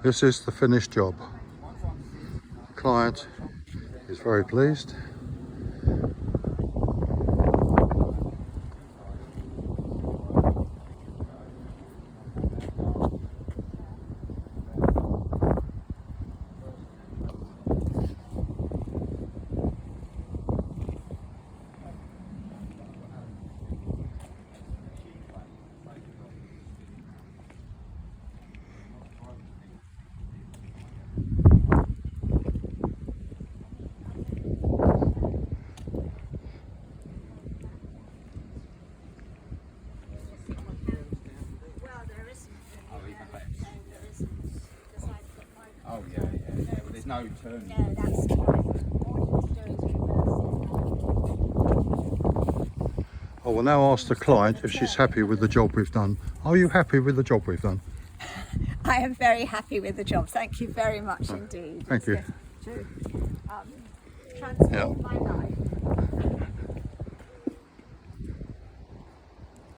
This is the finished job. Client is very pleased. Oh yeah, well, there's no turn. No, that's fine. All you need to do is reverse it. I will now ask the client if she's happy with the job we've done. Are you happy with the job we've done? I am very happy with the job. Thank you very much indeed. Thank you. It's going to transform my life.